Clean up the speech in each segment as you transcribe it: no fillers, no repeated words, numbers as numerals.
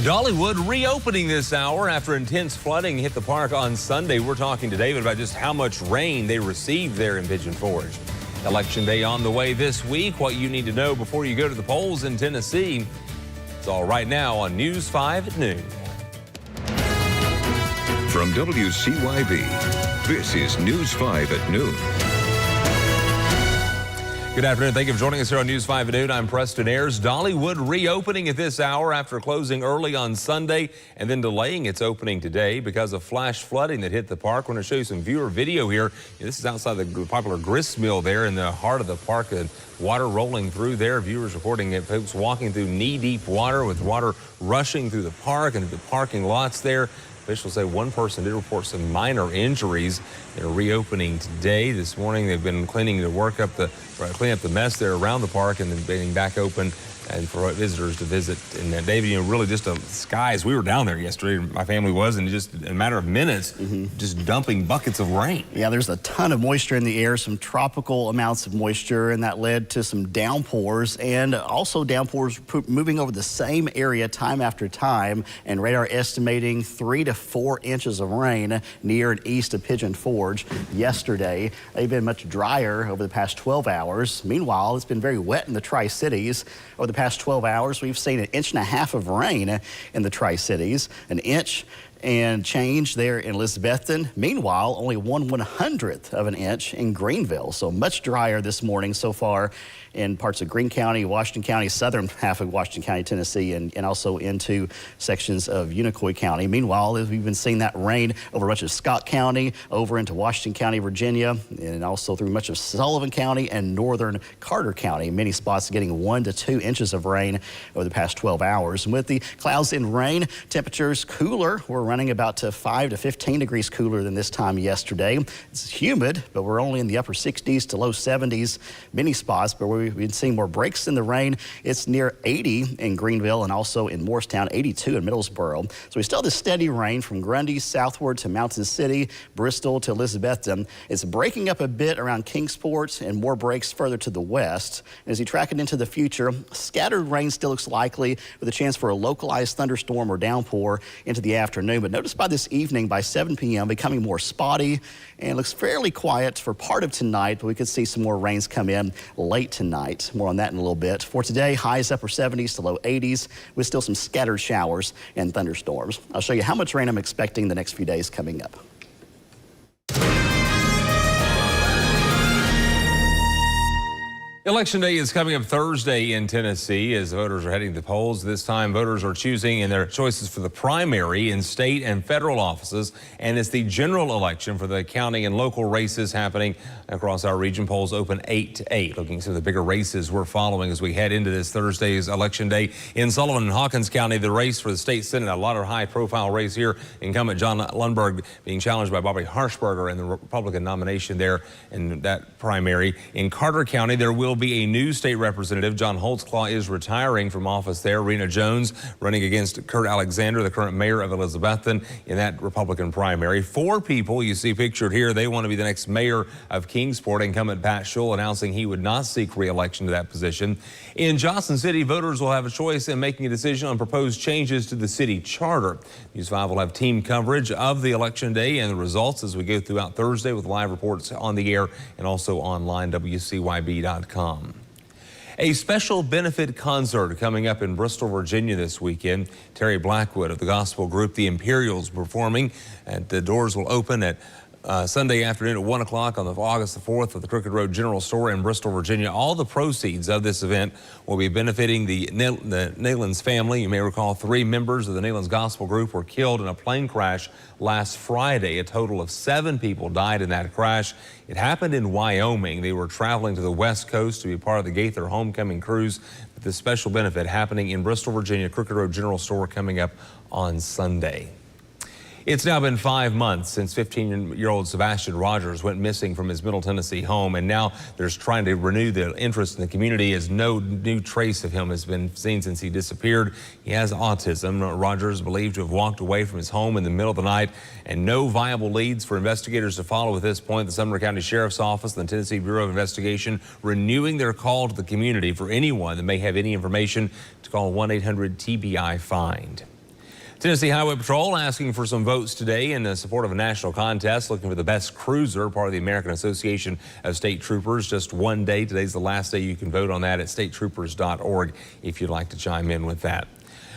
Dollywood reopening this hour after intense flooding hit the park on Sunday. We're talking to David about just how much rain they received there in Pigeon Forge. Election day on the way this week. What you need to know before you go to the polls in Tennessee. It's all right now on News 5 at noon. From WCYB, this is News 5 at noon. Good afternoon. Thank you for joining us here on News 5 at noon. I'm Preston Ayers. Dollywood reopening at this hour after closing early on Sunday and then delaying its opening today because of flash flooding that hit the park. We're going to show you some viewer video here. This is outside the popular grist mill there in the heart of the park. Water rolling through there. Viewers reporting it, folks walking through knee-deep water with water rushing through the park and the parking lots there. Officials say one person did report some minor injuries. They're reopening today. This morning they've been cleaning to clean up the mess there around the park and then being back open and for visitors to visit. And David, really just skies. We were down there yesterday, my family was, and just in a matter of minutes, just dumping buckets of rain. Yeah, there's a ton of moisture in the air, some tropical amounts of moisture, and that led to some downpours, and also downpours moving over the same area time after time, and radar estimating 3 to 4 inches of rain near and east of Pigeon Forge yesterday. They've been much drier over the past 12 hours. Meanwhile, it's been very wet in the Tri-Cities. Over the past 12 hours, we've seen 1.5 inches of rain in the Tri-Cities, 1 inch and change there in Elizabethton. Meanwhile, only 1/100th of an inch in Greenville. So much drier this morning so far in parts of Greene County, Washington County, southern half of Washington County, Tennessee, and also into sections of Unicoi County. Meanwhile, we've been seeing that rain over much of Scott County, over into Washington County, Virginia, and also through much of Sullivan County and northern Carter County. Many spots getting 1 to 2 inches of rain over the past 12 hours. And with the clouds and rain, temperatures cooler. We're running about 5 to 15 degrees cooler than this time yesterday. It's humid, but we're only in the upper 60s to low 70s. Many spots, but we've been seeing more breaks in the rain. It's near 80 in Greenville and also in Morristown, 82 in Middlesboro. So we still have this steady rain from Grundy southward to Mountain City, Bristol to Elizabethton. It's breaking up a bit around Kingsport and more breaks further to the west. And as you track it into the future, scattered rain still looks likely with a chance for a localized thunderstorm or downpour into the afternoon. But notice by this evening, by 7 p.m., becoming more spotty and looks fairly quiet for part of tonight, but we could see some more rains come in late tonight. More on that in a little bit. For today, highs upper 70s to low 80s with still some scattered showers and thunderstorms. I'll show you how much rain I'm expecting the next few days coming up. Election day is coming up Thursday in Tennessee as voters are heading to the polls. This time, voters are choosing in their choices for the primary in state and federal offices, and it's the general election for the county and local races happening across our region. Polls open 8 to 8. Looking at some of the bigger races we're following as we head into this Thursday's election day. In Sullivan and Hawkins County, the race for the state senate, a lot of high-profile race here. Incumbent John Lundberg being challenged by Bobby Harshberger in the Republican nomination there in that primary. In Carter County, there will be a new state representative. John Holtzclaw is retiring from office there. Rena Jones running against Kurt Alexander, the current mayor of Elizabethton, in that Republican primary. 4 people you see pictured here, they want to be the next mayor of Kingsport. Incumbent Pat Schull announcing he would not seek re-election to that position. In Johnson City, voters will have a choice in making a decision on proposed changes to the city charter. News 5 will have team coverage of the election day and the results as we go throughout Thursday with live reports on the air and also online, WCYB.com. A special benefit concert coming up in Bristol, Virginia this weekend. Terry Blackwood of the gospel group The Imperials performing, and the doors will open at Sunday afternoon at 1 o'clock on August the 4th at the Crooked Road General Store in Bristol, Virginia. All the proceeds of this event will be benefiting the Naylands family. You may recall 3 members of the Naylands Gospel Group were killed in a plane crash last Friday. A total of 7 people died in that crash. It happened in Wyoming. They were traveling to the West Coast to be part of the Gaither homecoming cruise. This special benefit happening in Bristol, Virginia, Crooked Road General Store coming up on Sunday. It's now been 5 months since 15-year-old Sebastian Rogers went missing from his Middle Tennessee home, and now there's trying to renew the interest in the community as no new trace of him has been seen since he disappeared. He has autism. Rogers believed to have walked away from his home in the middle of the night, and no viable leads for investigators to follow at this point. The Sumner County Sheriff's Office and the Tennessee Bureau of Investigation renewing their call to the community for anyone that may have any information to call 1-800-TBI-FIND. Tennessee Highway Patrol asking for some votes today in support of a national contest looking for the best cruiser, part of the American Association of State Troopers. Just one day. Today's the last day you can vote on that at statetroopers.org if you'd like to chime in with that.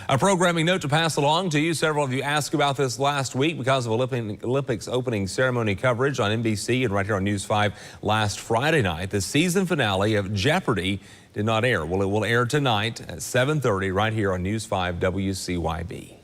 A programming note to pass along to you. Several of you asked about this last week because of Olympics opening ceremony coverage on NBC and right here on News 5 last Friday night. The season finale of Jeopardy did not air. Well, it will air tonight at 7:30 right here on News 5 WCYB.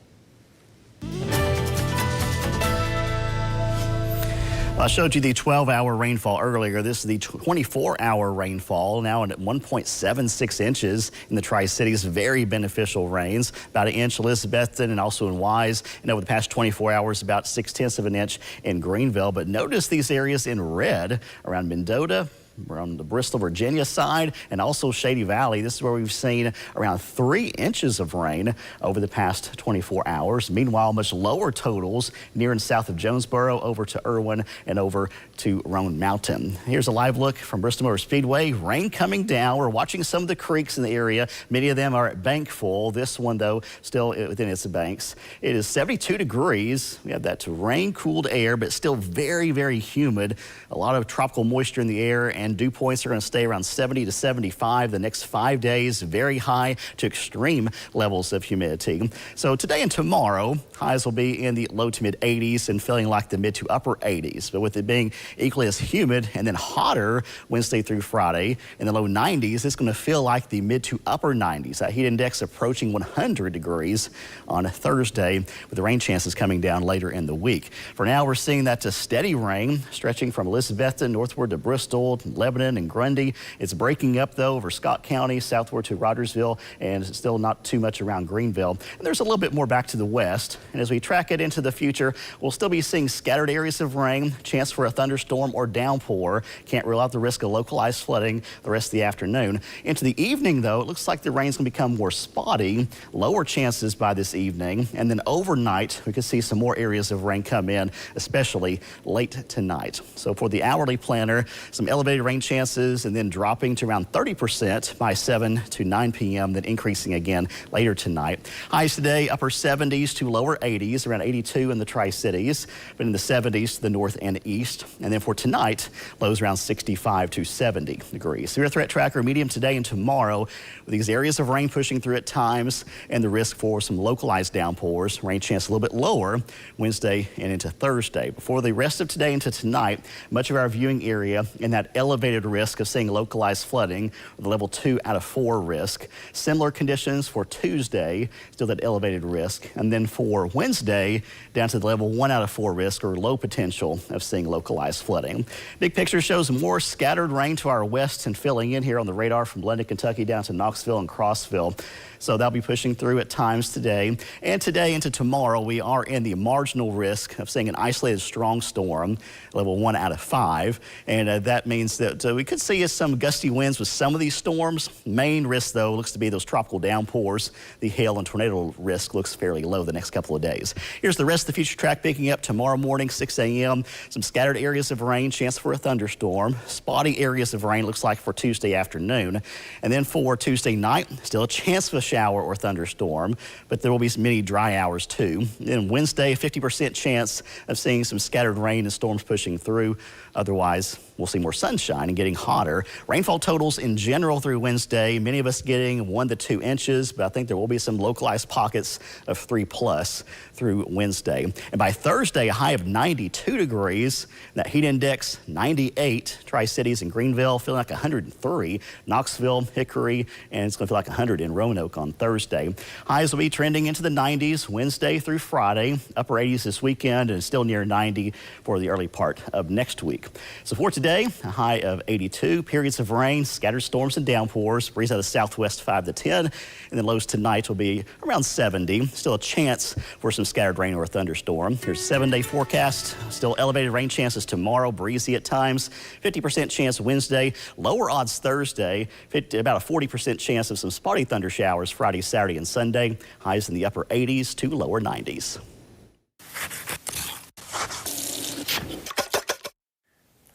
I showed you the 12-hour rainfall earlier. This is the 24-hour rainfall, now at 1.76 inches in the Tri-Cities. Very beneficial rains. About an inch in Elizabethton and also in Wise. And over the past 24 hours, about 0.6 of an inch in Greenville. But notice these areas in red around Mendota, around the Bristol, Virginia side, and also Shady Valley. This is where we've seen around 3 inches of rain over the past 24 hours. Meanwhile, much lower totals near and south of Jonesboro, over to Irwin and over to Roan Mountain. Here's a live look from Bristol Motor Speedway. Rain coming down. We're watching some of the creeks in the area. Many of them are at bank full. This one, though, still within its banks. It is 72 degrees. We have that rain-cooled air, but still very, very humid. A lot of tropical moisture in the air, and dew points are going to stay around 70 to 75 the next 5 days. Very high to extreme levels of humidity. So today and tomorrow, highs will be in the low to mid 80s and feeling like the mid to upper 80s. But with it being equally as humid and then hotter Wednesday through Friday in the low 90s, it's going to feel like the mid to upper 90s. That heat index approaching 100 degrees on Thursday, with the rain chances coming down later in the week. For now, we're seeing that steady rain stretching from Elizabethton northward to Bristol, Lebanon, and Grundy. It's breaking up, though, over Scott County, southward to Rogersville, and still not too much around Greenville. And there's a little bit more back to the west. And as we track it into the future, we'll still be seeing scattered areas of rain, chance for a thunderstorm or downpour. Can't rule out the risk of localized flooding the rest of the afternoon. Into the evening, though, it looks like the rain's going to become more spotty, lower chances by this evening. And then overnight, we could see some more areas of rain come in, especially late tonight. So for the hourly planner, some elevated rain chances and then dropping to around 30% by 7 to 9 p.m., then increasing again later tonight. Highs today, upper 70s to lower 80s, around 82 in the Tri-Cities, but in the 70s to the north and east. And then for tonight, lows around 65 to 70 degrees. Severe threat tracker, medium today and tomorrow, with these areas of rain pushing through at times and the risk for some localized downpours. Rain chance a little bit lower Wednesday and into Thursday. Before the rest of today into tonight, much of our viewing area in that elevated risk of seeing localized flooding, with a level 2 out of 4 risk. Similar conditions for Tuesday, still that elevated risk. And then for Wednesday, down to the level 1 out of 4 risk, or low potential of seeing localized flooding. Big picture shows more scattered rain to our west and filling in here on the radar from London, Kentucky down to Knoxville and Crossville. So that'll be pushing through at times today. And today into tomorrow, we are in the marginal risk of seeing an isolated strong storm, level 1 out of 5. And that means that we could see some gusty winds with some of these storms. Main risk, though, looks to be those tropical downpours. The hail and tornado risk looks fairly low the next couple of days. Here's the rest of the future track picking up tomorrow morning, 6 a.m. Some scattered areas of rain, chance for a thunderstorm. Spotty areas of rain looks like for Tuesday afternoon. And then for Tuesday night, still a chance of a shower or thunderstorm, but there will be many dry hours too. Then Wednesday, 50% chance of seeing some scattered rain and storms pushing through. Otherwise, we'll see more sunshine and getting hotter. Rainfall totals in general through Wednesday, many of us getting 1 to 2 inches, but I think there will be some localized pockets of 3+ through Wednesday. And by Thursday, a high of 92 degrees. That heat index, 98. Tri-Cities and Greenville feeling like 103. Knoxville, Hickory, and it's going to feel like 100 in Roanoke on Thursday. Highs will be trending into the 90s Wednesday through Friday. Upper 80s this weekend, and still near 90 for the early part of next week. So for today, a high of 82, periods of rain, scattered storms and downpours, breeze out of southwest 5 to 10, and then lows tonight will be around 70. Still a chance for some scattered rain or a thunderstorm. Here's a 7-day forecast. Still elevated rain chances tomorrow, breezy at times, 50% chance Wednesday, lower odds Thursday, about a 40% chance of some spotty thunder showers Friday, Saturday, and Sunday. Highs in the upper 80s to lower 90s.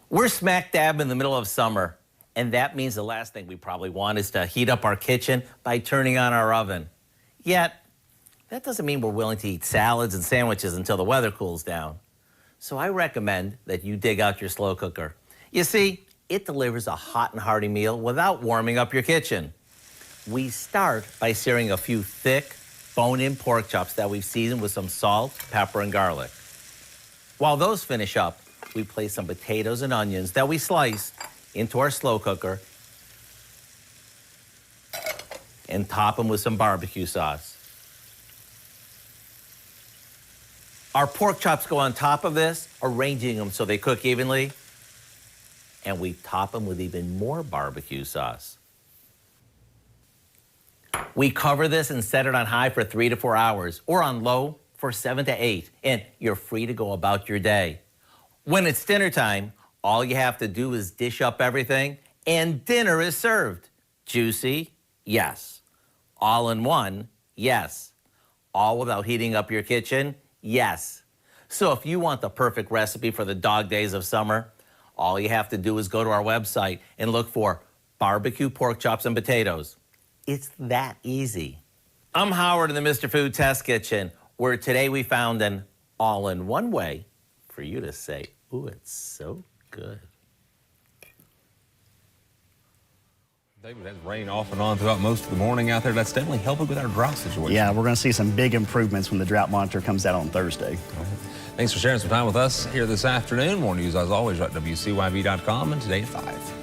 We're smack dab in the middle of summer, and that means the last thing we probably want is to heat up our kitchen by turning on our oven. Yet, that doesn't mean we're willing to eat salads and sandwiches until the weather cools down. So I recommend that you dig out your slow cooker. You see, it delivers a hot and hearty meal without warming up your kitchen. We start by searing a few thick, bone-in pork chops that we've seasoned with some salt, pepper, and garlic. While those finish up, we place some potatoes and onions that we slice into our slow cooker and top them with some barbecue sauce. Our pork chops go on top of this, arranging them so they cook evenly, and we top them with even more barbecue sauce. We cover this and set it on high for 3 to 4 hours, or on low for 7 to 8, and you're free to go about your day. When it's dinner time, all you have to do is dish up everything, and dinner is served. Juicy? Yes. All in one? Yes. All without heating up your kitchen? Yes. So if you want the perfect recipe for the dog days of summer, all you have to do is go to our website and look for barbecue pork chops and potatoes. It's that easy. I'm Howard in the Mr. Food Test Kitchen, where today we found an all-in-one way for you to say, ooh, it's so good. David, has rain off and on throughout most of the morning out there. That's definitely helping with our drought situation. Yeah, we're going to see some big improvements when the drought monitor comes out on Thursday. Thanks for sharing some time with us here this afternoon. More news, as always, at WCYV.com and today at 5.